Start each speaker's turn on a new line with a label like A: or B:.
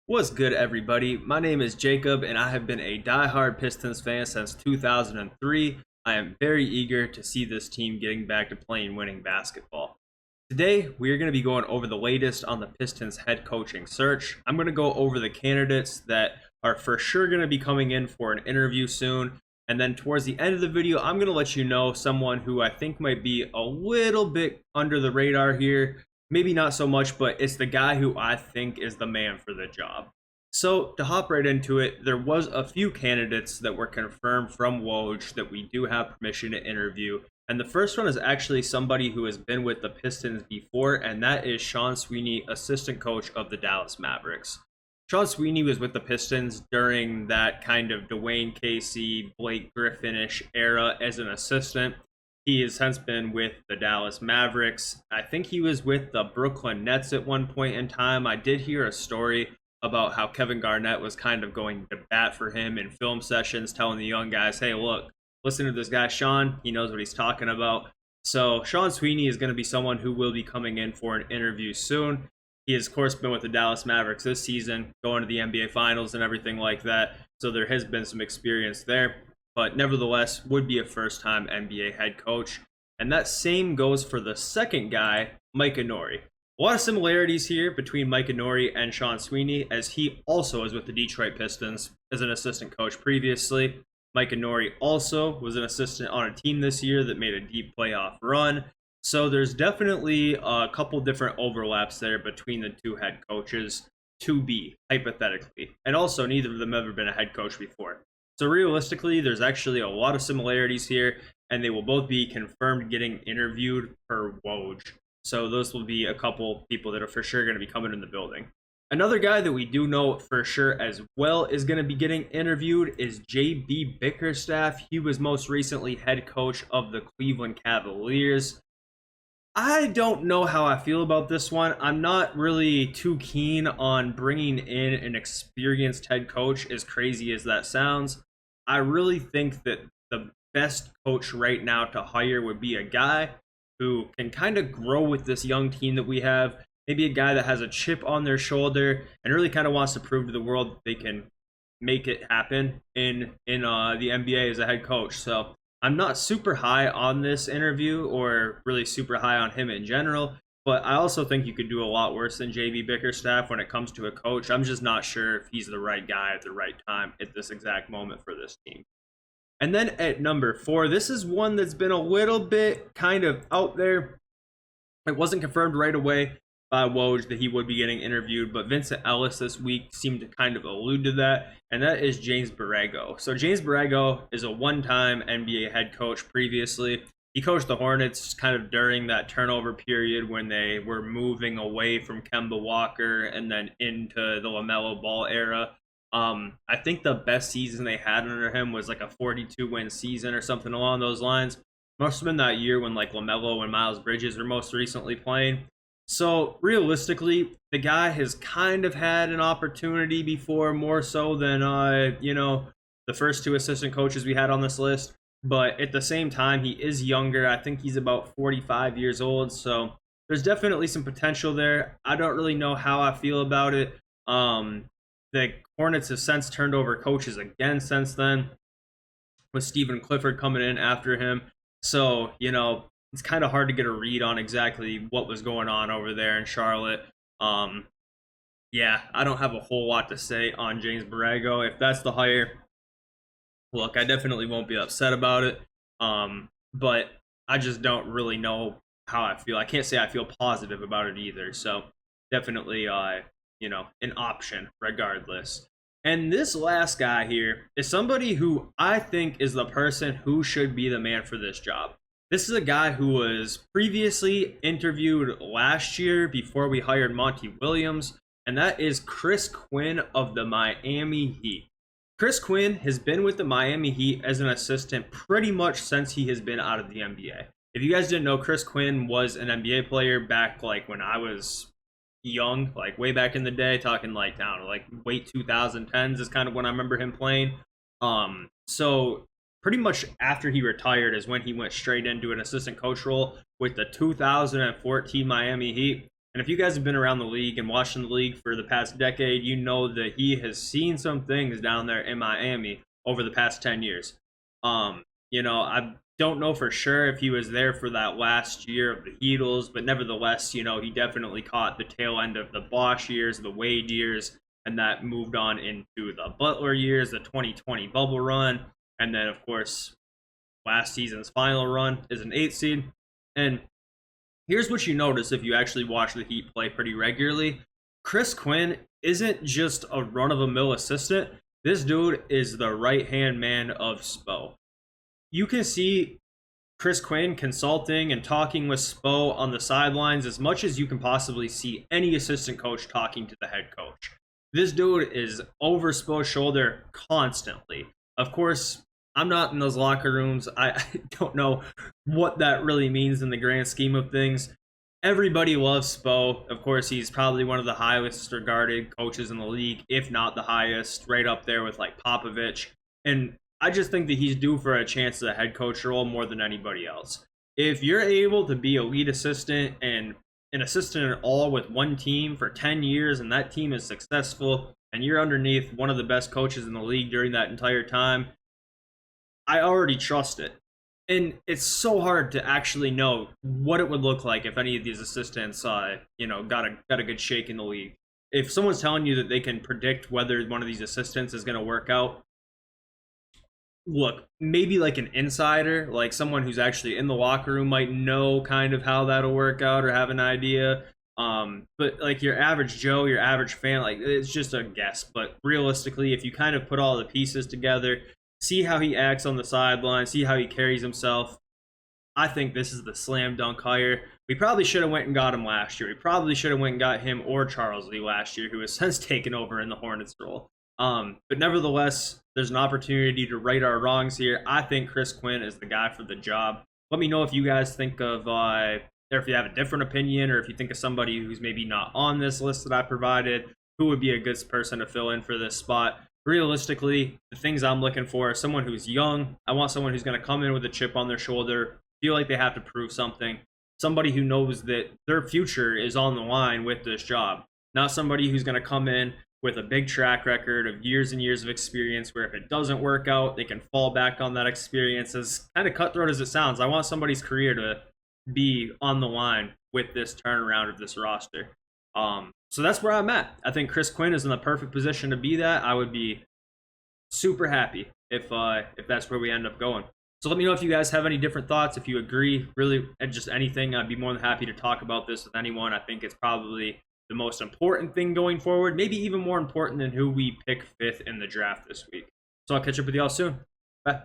A: What's good, everybody? My name is Jacob, and I have been a die-hard Pistons fan since 2003. I am very eager to see this team getting back to playing winning basketball. Today, we are going to be going over the latest on the Pistons head coaching search. I'm going to go over the candidates that are for sure going to be coming in for an interview soon. And then towards the end of the video, I'm going to let you know someone who I think might be a little bit under the radar here. Maybe not so much, but it's the guy who I think is the man for the job. So to hop right into it, there was a few candidates that were confirmed from Woj that we do have permission to interview. And the first one is actually somebody who has been with the Pistons before, and that is Sean Sweeney, assistant coach of the Dallas Mavericks. Sean Sweeney was with the Pistons during that kind of Dwayne Casey, Blake Griffin-ish era as an assistant. He has since been with the Dallas Mavericks. I think he was with the Brooklyn Nets at one point in time. I did hear a story about how Kevin Garnett was kind of going to bat for him in film sessions, telling the young guys, hey, look, listen to this guy, Sean. He knows what he's talking about. So Sean Sweeney is going to be someone who will be coming in for an interview soon. He has, of course, been with the Dallas Mavericks this season, going to the NBA Finals and everything like that. So there has been some experience there, but nevertheless would be a first-time NBA head coach. And that same goes for the second guy, Mike Inori. A lot of similarities here between Mike Inori and Sean Sweeney, as he also is with the Detroit Pistons as an assistant coach previously. Mike Inori also was an assistant on a team this year that made a deep playoff run. So there's definitely a couple different overlaps there between the two head coaches to be, hypothetically. And also, neither of them have ever been a head coach before. So realistically, there's actually a lot of similarities here, and they will both be confirmed getting interviewed per Woj. So those will be a couple people that are for sure going to be coming in the building. Another guy that we do know for sure as well is going to be getting interviewed is J.B. Bickerstaff. He was most recently head coach of the Cleveland Cavaliers. I don't know how I feel about this one. I'm not really too keen on bringing in an experienced head coach, as crazy as that sounds. I really think that the best coach right now to hire would be a guy who can kind of grow with this young team that we have. Maybe a guy that has a chip on their shoulder and really kind of wants to prove to the world that they can make it happen in the NBA as a head coach. So I'm not super high on this interview or really super high on him in general, but I also think you could do a lot worse than JB Bickerstaff when it comes to a coach. I'm just not sure if he's the right guy at the right time at this exact moment for this team. And then at number 4, this is one that's been a little bit kind of out there. It wasn't confirmed right away by Woj that he would be getting interviewed, but Vincent Ellis this week seemed to kind of allude to that, and that is James Borrego. So James Borrego is a one-time NBA head coach previously. He coached the Hornets kind of during that turnover period when they were moving away from Kemba Walker and then into the LaMelo Ball era. I think the best season they had under him was like a 42-win season or something along those lines. Must have been that year when like LaMelo and Miles Bridges were most recently playing. So realistically, the guy has kind of had an opportunity before, more so than the first two assistant coaches we had on this list. But at the same time, he is younger. I think he's about 45 years old. So there's definitely some potential there. I don't really know how I feel about it. The Hornets have since turned over coaches again since then, with Stephen Clifford coming in after him. So, it's kind of hard to get a read on exactly what was going on over there in Charlotte. I don't have a whole lot to say on James Borrego. If that's the hire, look, I definitely won't be upset about it. But I just don't really know how I feel. I can't say I feel positive about it either. So definitely, an option regardless. And this last guy here is somebody who I think is the person who should be the man for this job. This is a guy who was previously interviewed last year before we hired Monty Williams, and that is Chris Quinn of the Miami Heat. Chris Quinn has been with the Miami Heat as an assistant pretty much since he has been out of the NBA. If you guys didn't know, Chris Quinn was an NBA player back like when I was young, like way back in the day, talking like down like late 2010s is kind of when I remember him playing. So pretty much after he retired is when he went straight into an assistant coach role with the 2014 Miami Heat. And if you guys have been around the league and watching the league for the past decade, you know that he has seen some things down there in Miami over the past 10 years. I don't know for sure if he was there for that last year of the Heatles, but nevertheless, he definitely caught the tail end of the Bosch years, the Wade years, and that moved on into the Butler years, the 2020 bubble run, and then, of course, last season's final run is an 8th seed. And here's what you notice if you actually watch the Heat play pretty regularly. Chris Quinn isn't just a run-of-the-mill assistant. This dude is the right-hand man of Spo. You can see Chris Quinn consulting and talking with Spo on the sidelines as much as you can possibly see any assistant coach talking to the head coach. This dude is over Spo's shoulder constantly. Of course, I'm not in those locker rooms. I don't know what that really means in the grand scheme of things. Everybody loves Spo. Of course, he's probably one of the highest regarded coaches in the league, if not the highest, right up there with like Popovich. And I just think that he's due for a chance at a head coach role more than anybody else. If you're able to be a lead assistant and an assistant at all with one team for 10 years and that team is successful and you're underneath one of the best coaches in the league during that entire time, I already trust it. And it's so hard to actually know what it would look like if any of these assistants, got a good shake in the league. If someone's telling you that they can predict whether one of these assistants is going to work out, look, maybe like an insider, like someone who's actually in the locker room might know kind of how that'll work out or have an idea. But like your average Joe, your average fan, like it's just a guess. But realistically, if you kind of put all the pieces together, see how he acts on the sideline, see how he carries himself, I think this is the slam dunk hire. We probably should have went and got him last year. We probably should have went and got him or Charles Lee last year, who has since taken over in the Hornets role. But nevertheless, there's an opportunity to right our wrongs here. I think Chris Quinn is the guy for the job. Let me know if you guys think of, or if you have a different opinion, or if you think of somebody who's maybe not on this list that I provided, who would be a good person to fill in for this spot. Realistically, the things I'm looking for are someone who's young. I want someone who's going to come in with a chip on their shoulder, feel like they have to prove something. Somebody who knows that their future is on the line with this job. Not somebody who's going to come in with a big track record of years and years of experience where if it doesn't work out, they can fall back on that experience. As kind of cutthroat as it sounds, I want somebody's career to be on the line with this turnaround of this roster. So that's where I'm at. I think Chris Quinn is in the perfect position to be that. I would be super happy if that's where we end up going. So let me know if you guys have any different thoughts, if you agree, really just anything. I'd be more than happy to talk about this with anyone. I think it's probably the most important thing going forward, maybe even more important than who we pick 5th in the draft this week. So I'll catch up with y'all soon. Bye.